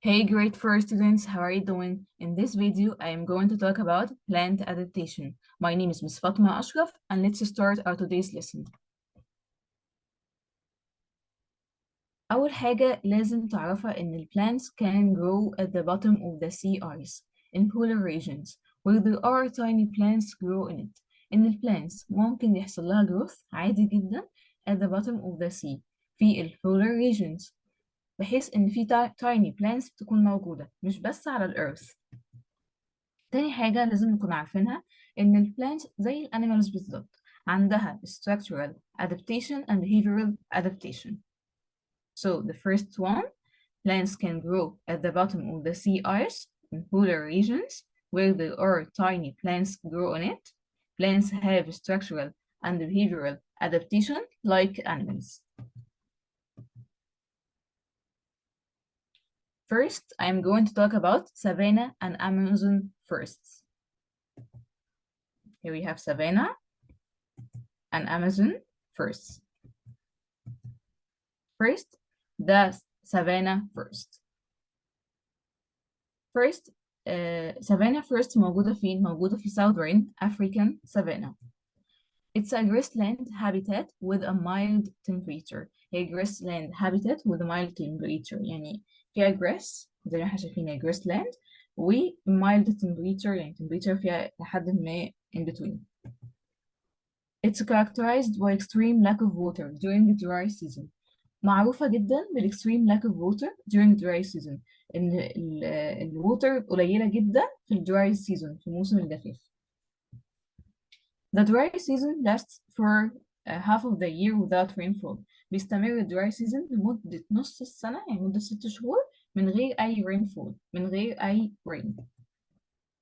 Hey, great first students, how are you doing? In this video, I am going to talk about plant adaptation. My name is Ms. Fatma Ashraf, and let's start our today's lesson. أول حاجة لازم تعرفها إن ال plants can grow at the bottom of the sea ice in polar regions where there are tiny plants grow in it. إن ال plants ممكن يحصل لها growth عادي جدا at the bottom of the sea في ال polar regions بحيث إن في tiny plants تكون موجودة مش بس على الأرث. تاني حاجة لازم نكون عارفينها إن ال plants زي ال animals بالظبط عندها structural adaptation and behavioral adaptation. So the first one, plants can grow at the bottom of the sea ice in polar regions where there are tiny plants grow on it. Plants have structural and behavioral adaptation like animals. First, I'm going to talk about savanna and Amazon first. Here we have savanna and Amazon first. First, the savanna first. First, savanna first موجودة فين؟ موجودة في Southern African savanna. It's a grassland habitat with a mild temperature. هي grassland habitat with a mild temperature يعني فيها grass زي ما احنا شايفين grassland و mild temperature يعني temperature فيها لحد ما in between. It's characterized by extreme lack of water during the dry season. معروفة جدا بالextreme lack of water during dry season إن الووتر قليلة جدا في dry season في موسم الجفاف. The dry season lasts for half of the year without rainfall. بيستمر ال dry season لمدة نص السنة يعني مدة 6 شهور من غير أي rainfall من غير أي rain.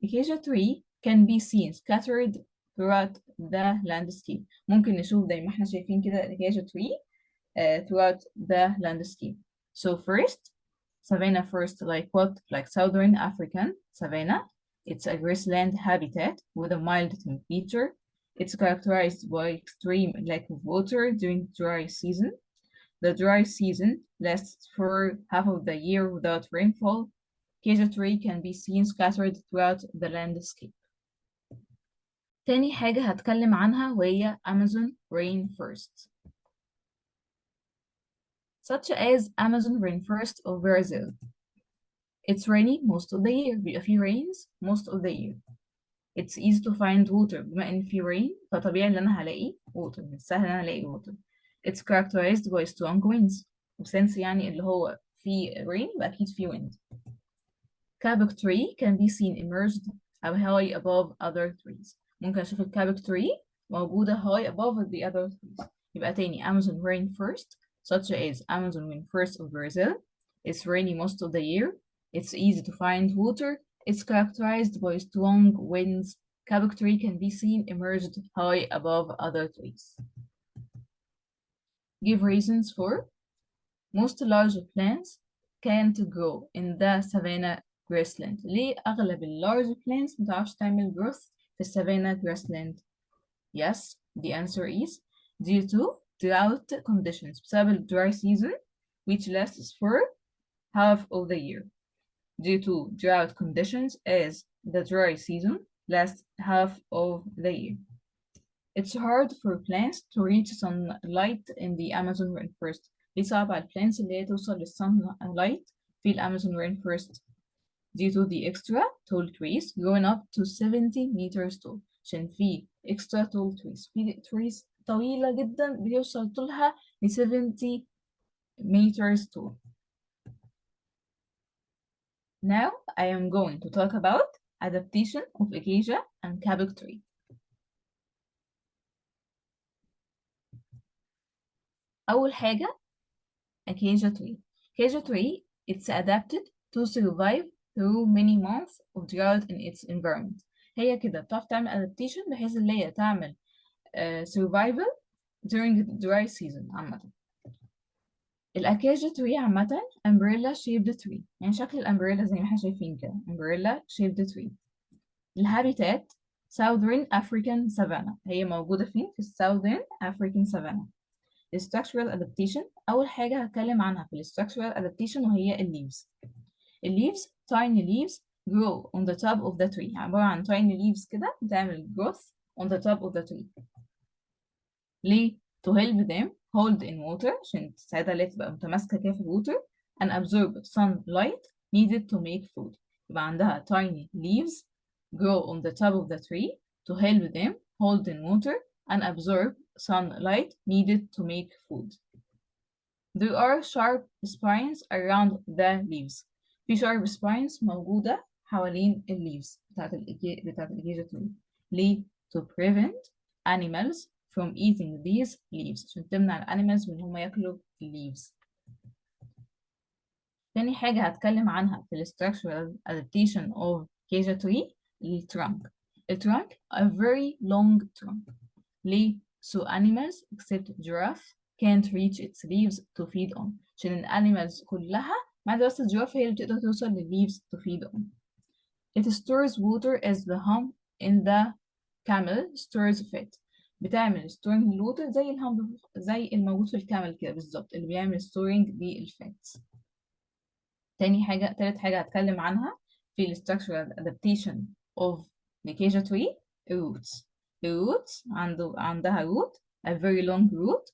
Acacia tree can be seen scattered throughout the landscape. ممكن نشوف زي ما احنا شايفين كده acacia tree throughout the landscape. So first, savanna first, like what? Like Southern African savanna. It's a grassland habitat with a mild temperature. It's characterized by extreme lack of water during dry season. The dry season lasts for half of the year without rainfall. Acacia tree can be seen scattered throughout the landscape. تاني حاجة هتكلم عنها وهي Amazon rainforest. Such as Amazon rainforest of Brazil. It's rainy most of the year. بيبقى فيه rains most of the year. It's easy to find water. بما إن فيه rain فطبيعي إن أنا هلاقي water. من السهل إن أنا ألاقي water. It's characterized by strong winds. وسنس يعني اللي هو فيه rain يبقى أكيد فيه wind. Cabbage tree can be seen emerged high above other trees. ممكن أشوف الكابك tree موجودة high above the other trees. يبقى تاني Amazon rainforest such as Amazon rainforest of Brazil. It's rainy most of the year. It's easy to find water. It's characterized by strong winds. Cabbage tree can be seen emerged high above other trees. Give reasons for most large plants can't grow in the savanna grassland. ليه أغلب large plants متعرفش تعمل growth في savanna grassland? Yes, the answer is due to drought conditions. بسبب dry season which lasts for half of the year. Due to drought conditions as the dry season lasts half of the year. It's hard for plants to reach sunlight in the Amazon rainforest. بيصعب على البلانتس اللي هي توصل للsunlight في الأمازون rainforest due to the extra tall trees growing up to 70 meters tall. عشان في extra tall trees في trees طويلة جدا بيوصل طولها ل 70 meters tall. Now I am going to talk about adaptation of acacia and cabbage tree. أول حاجة acacia tree. Acacia tree, it's adapted to survive through many months of drought in its environment. هي كده بتعرف تعمل adaptation بحيث إن هي تعمل survival during the dry season عامة. الأكاجيا tree عامة umbrella shaped tree يعني شكل الأمبريلا زي ما احنا شايفين كده umbrella shaped tree. الهابيتات Southern African savanna هي موجودة فين؟ في Southern African savanna. structural adaptation أول حاجة هتكلم عنها في structural adaptation وهي leaves. leaves tiny leaves grow on the top of the tree. عبارة عن tiny leaves كده بتعمل growth on the top of the tree. ليه؟ to help them hold in water عشان تساعدها اللي تبقى متماسكة كده في الwater and absorb sunlight needed to make food. يبقى عندها tiny leaves grow on the top of the tree to help them hold in water and absorb sunlight needed to make food. There are sharp spines around the leaves. في sharp spines موجودة حوالين leaves بتاعت الإيجيجا tree. ليه؟ to prevent animals from eating these leaves عشان تمنع الانيمالز من هم ياكلوا leaves. تاني حاجة هتكلم عنها في structural adaptation of acacia tree الtrunk. الtrunk a very long trunk. ليه؟ so animals except giraffe can't reach its leaves to feed on. عشان الانيمالز كلها ما عدا بس الجراف هي اللي بتقدر توصل للleaves to feed on. It stores water as the hump in the camel stores fat. بتعمل storing الووتر زي الهامب زي الموجود في الكامل كده بالظبط اللي بيعمل storing للفات. تالت حاجة هتكلم عنها في ال structural adaptation of the acacia tree roots. roots عندها root a very long root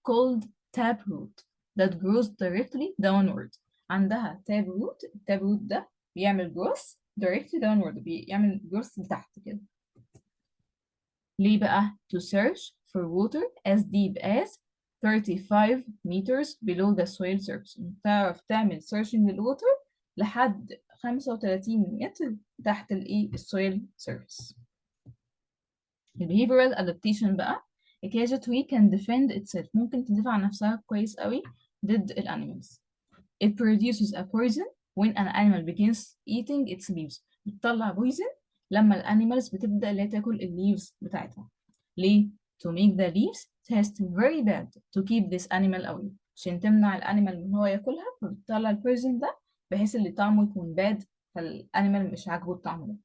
called tap root that grows directly downward. عندها tap root التاب root ده بيعمل growth directly downward بيعمل growth لتحت كده. ليه بقى؟ to search for water as deep as 35 meters below the soil surface. تعرف تعمل searching للوتر لحد 35 متر تحت السويل surface. behavioral adaptation بقى acacia tree can defend itself. ممكن تدافع عن نفسها كويس قوي ضد الانيمالز. It produces a poison when an animal begins eating its leaves. بتطلع poison لما الانيمالز بتبدأ اللي تاكل الليفز بتاعتها. ليه؟ to make the leaves taste very bad to keep this animal away. عشان تمنع الانيمال من هو ياكلها فبتطلع البويزن ده بحيث اللي طعمه يكون bad فالانيمال مش عاجبه الطعم ده.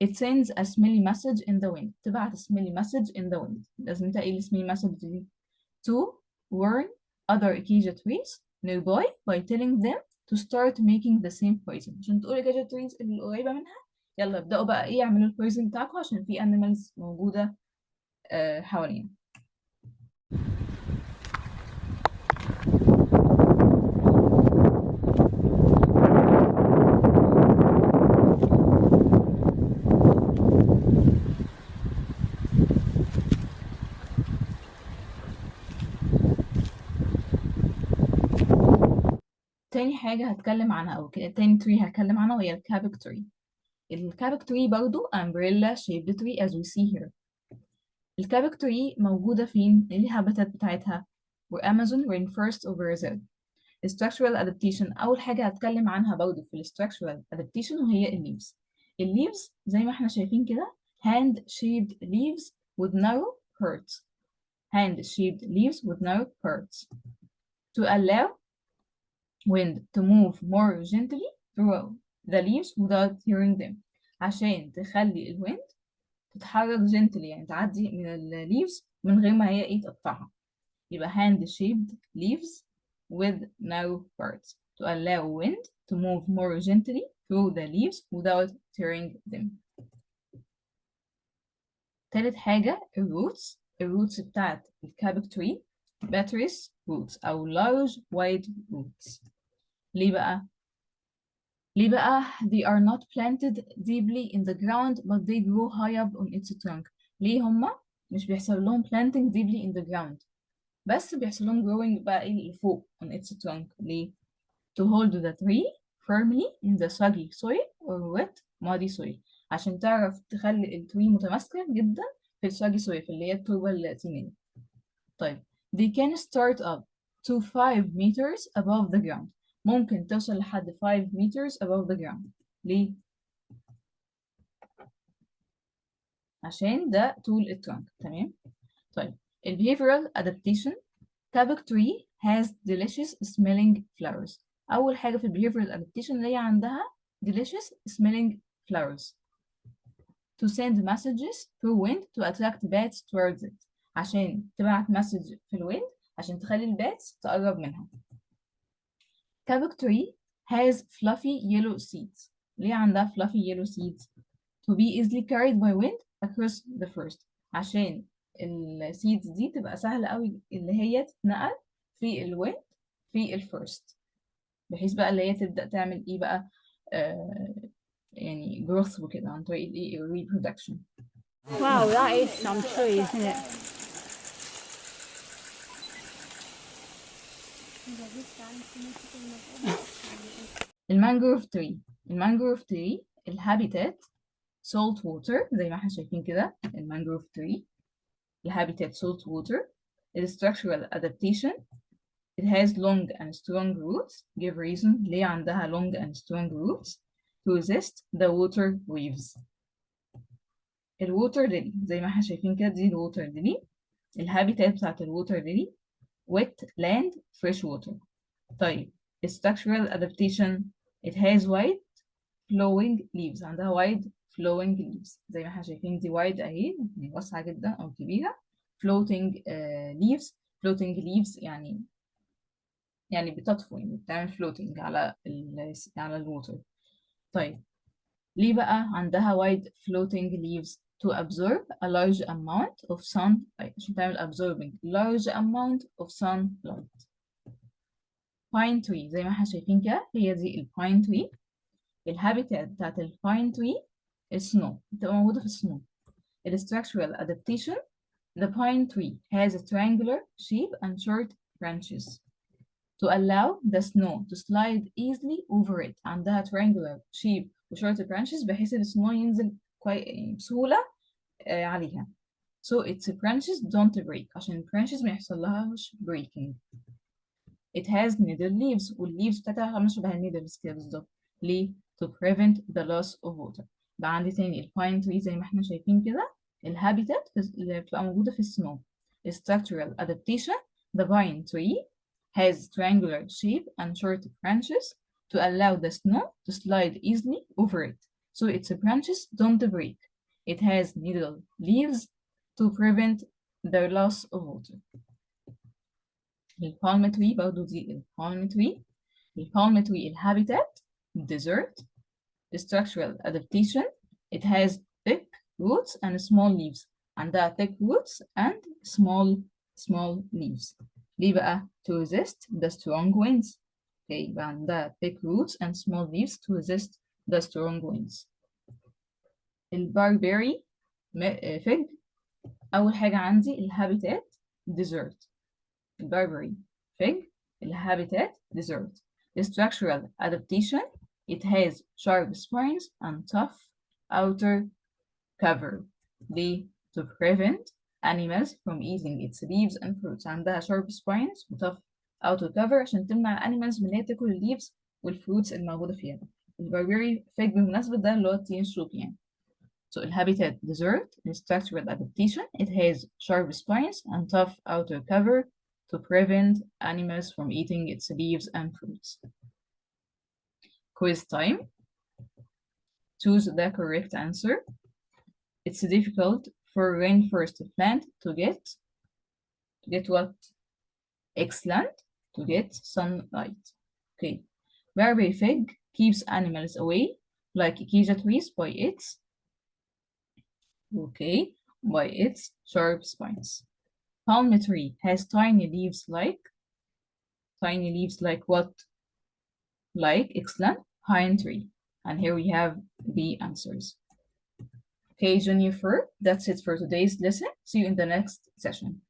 It sends a smelly message in the wind. تبعت smelly message in the wind. لازمتها ايه smelly message دي؟ To warn other acacia trees nearby by telling them to start making the same poison. عشان تقول acacia trees اللي قريبة منها يلا ابدأوا بقى ايه يعملوا البويزن بتاعكم عشان في animals موجودة حوالينا. تاني حاجة هتكلم عنها أو تاني تري هتكلم عنها وهي الكابك تري. الكابك تري برضو umbrella shaped tree as we see here. الكابك تري موجودة فين؟ ايه الهابيتات بتاعتها؟ وأمازون rainforest of Brazil. structural adaptation أول حاجة هتكلم عنها برضو في structural adaptation وهي الليفز. الليفز زي ما احنا شايفين كده hand shaped leaves with narrow parts. hand shaped leaves with narrow parts to allow wind to move more gently through the leaves without tearing them. عشان تخلي الويند تتحرك gently يعني تعدي من الليفز من غير ما هي ايه تقطعها. يبقى hand shaped leaves with narrow parts to allow wind to move more gently through the leaves without tearing them. تالت حاجة الروتس بتاعت الكابك تري buttress roots أو large wide roots. ليه بقى؟ they are not planted deeply in the ground but they grow high up on its trunk. ليه هما مش بيحصل لهم planting deeply in the ground بس بيحصل لهم growing بقى ايه لفوق on its trunk. ليه؟ to hold the tree firmly in the soggy soil or wet muddy soil. عشان تعرف تخلي التري متماسكة جدا في الساجي soil في اللي هي التربة الطينية. طيب they can start up to 5 meters above the ground. ممكن توصل لحد 5 meters above the ground. ليه؟ عشان ده طول الترنك. تمام؟ طيب behavioral adaptation Kabak tree has delicious smelling flowers. أول حاجة في behavioral adaptation اللي هي عندها delicious smelling flowers to send messages through wind to attract bats towards it. عشان تبعت مسج في الويند عشان تخلي الباتس تقرب منها. Kabak tree has fluffy yellow seeds. ليه عندها fluffy yellow seeds? To be easily carried by wind across the forest. عشان السيدز دي تبقى سهلة قوي اللي هي تتنقل في الويند في الفورست، بحيث بقى اللي هي تبدأ تعمل ايه بقى يعني growth وكده عن طريق الايه reproduction. Wow, that is some tree, isn't it? المانجروف تري. المانجروف تري الهابيتات salt water زي ما احنا شايفين كده. المانجروف تري الهابيتات salt water. structural adaptation. It has long and strong roots. Give reason ليه عندها long and strong roots. To resist the water waves. الووتر ليلي زي ما احنا شايفين كده، دي الووتر ليلي. الهابيتات بتاعت الووتر ليلي wet land fresh water. طيب structural adaptation. It has wide flowing leaves. عندها wide flowing leaves زي ما احنا شايفين دي wide اهي، يعني واسعة جدا او كبيرة. floating leaves. floating leaves يعني بتطفو، يعني بتعمل floating على الووتر. طيب ليه بقى عندها wide floating leaves؟ to absorb a large amount of sun. عشان تعمل absorbing large amount of sunlight. pine tree زي ما احنا شايفين كده، هي دي الباين تري. الهابيتات بتاعت الباين تري السنو، بتبقى موجودة في السنو. structural adaptation. The pine tree has a triangular shape and short branches to allow the snow to slide easily over it. عندها triangular shape و short branches بحيث السنو ينزل بسهولة عليها. So its branches don't break عشان branches ما يحصلهاش breaking. It has needle leaves والleaves بتاعتها عاملة شبه النيدلز كده بالظبط. ليه؟ To prevent the loss of water. بقى عندي تاني الباين تري زي ما احنا شايفين كده، الهابيتات اللي بتبقى موجودة في السنو. Structural adaptation. The pine tree has triangular shape and short branches to allow the snow to slide easily over it. So its branches don't break. It has needle leaves to prevent the loss of water. البالم تري برضه دي البالم تري. البالم تري الهابيتات desert. Structural adaptation. It has thick roots and small leaves. عندها thick roots and small leaves. ليه بقى؟ To resist the strong winds. Okay, يبقى عندها thick roots and small leaves to resist the strong winds. الباربيري fig. أول حاجة عندي الهابيتات desert. الباربري fig الهابيتات desert. The structural adaptation. It has sharp spines and tough outer cover. ليه؟ To prevent animals from eating its leaves and fruits. عندها sharp spines و tough outer cover عشان تمنع animals من إن هي تاكل الليفز والفروتس الموجودة فيها. الباربري fig بالمناسبة ده اللي هو التين شوك يعني. So الهابيتات desert. The structural adaptation. It has sharp spines and tough outer cover to prevent animals from eating its leaves and fruits. Quiz time. Choose the correct answer. It's difficult for rainforest plant to get what? Excellent. To get sunlight. Okay. Barberry fig keeps animals away like acacia trees by its sharp spines. Palm tree has tiny leaves like what? Like excellent pine tree. And here we have the answers. Okay, Junior 4, that's it for today's lesson. See you in the next session.